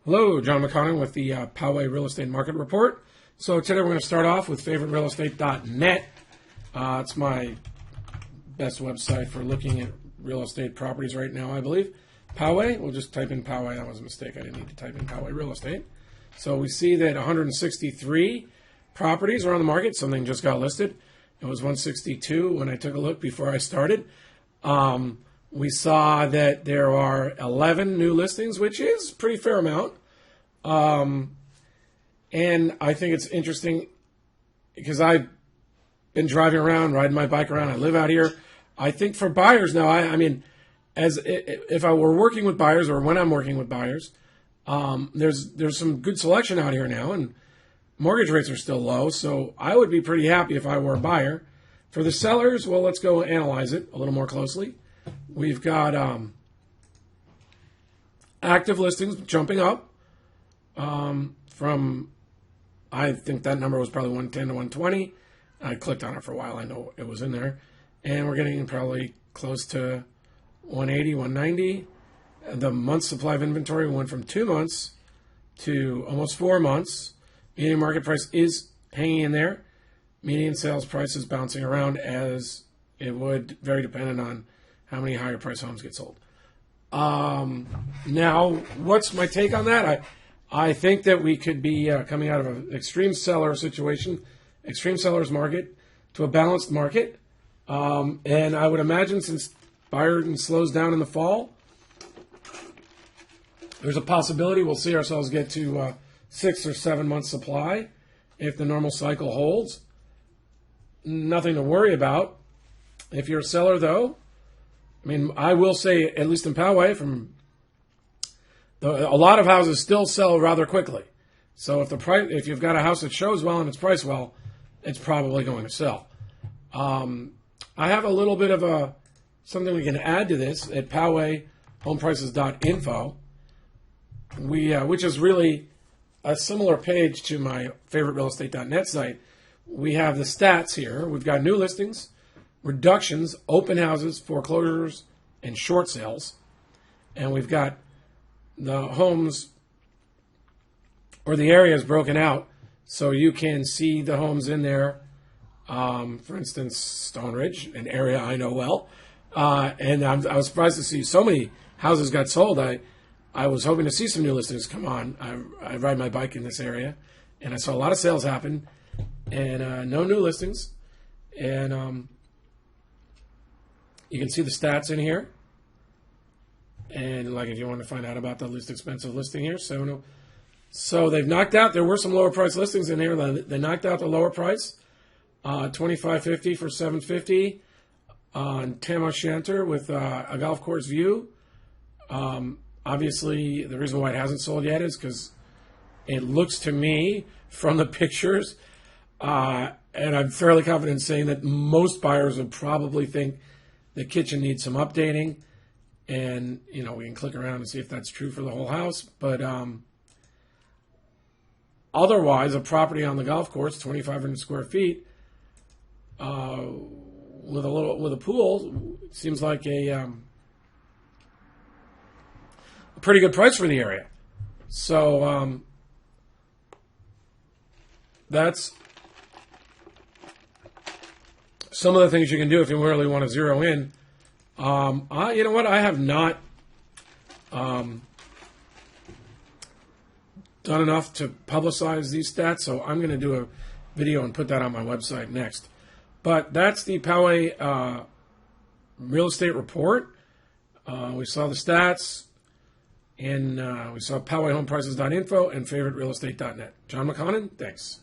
Hello, John McConnin with the Poway Real Estate Market Report. So today we're going to start off with favoriterealestate.net. It's my best website for looking at real estate properties right now, I believe. Poway, we'll just type in Poway. That was a mistake. I didn't need to type in Poway Real Estate. So we see that 163 properties are on the market. Something just got listed. It was 162 when I took a look before I started. We saw that there are 11 new listings, which is a pretty fair amount. And I think it's interesting because I've been driving around, riding my bike around. I live out here. I think for buyers now, I mean, as if I were working with buyers or when I'm working with buyers, there's some good selection out here now, and mortgage rates are still low. So I would be pretty happy if I were a buyer. For the sellers, well, let's go analyze it a little more closely. We've got active listings jumping up from, I think that number was probably 110 to 120. I clicked on it for a while. I know it was in there. And we're getting probably close to 180, 190. The month supply of inventory went from 2 months to almost 4 months. Median market price is hanging in there. Median sales price is bouncing around as it would, very dependent on how many higher price homes get sold. Now, what's my take on that? I think that we could be coming out of an extreme seller situation, extreme seller's market, to a balanced market. And I would imagine since buying slows down in the fall, there's a possibility we'll see ourselves get to 6 or 7 months supply if the normal cycle holds. Nothing to worry about. If you're a seller, though, I mean, I will say, at least in Poway, a lot of houses still sell rather quickly. So if you've got a house that shows well and it's priced well, it's probably going to sell. I have a little bit of something we can add to this at Poway homeprices.info, which is really a similar page to my favoriterealestate.net site. We have the stats here. We've got new listings, reductions, open houses, foreclosures, and short sales. And we've got the homes or the areas broken out so you can see the homes in there. For instance, Stone Ridge, an area I know well. And I was surprised to see so many houses got sold. I was hoping to see some new listings come on. I ride my bike in this area, and I saw a lot of sales happen, and no new listings. And you can see the stats in here. And like if you want to find out about the least expensive listing here. So they've knocked out, there were some lower price listings in here. They knocked out the lower price, $25.50 for $750 on Tam O'Shanter with a golf course view. Obviously, the reason why it hasn't sold yet is because it looks to me from the pictures, and I'm fairly confident in saying that most buyers would probably think the kitchen needs some updating. And, we can click around and see if that's true for the whole house. But otherwise, a property on the golf course, 2,500 square feet, with a pool, seems like a pretty good price for the area. So that's some of the things you can do if you really want to zero in. You know what? I have not done enough to publicize these stats, so I'm going to do a video and put that on my website next. But that's the Poway Real Estate Report. We saw the stats, and we saw PowayHomePrices.info and FavoriteRealEstate.net. John McConnin, thanks.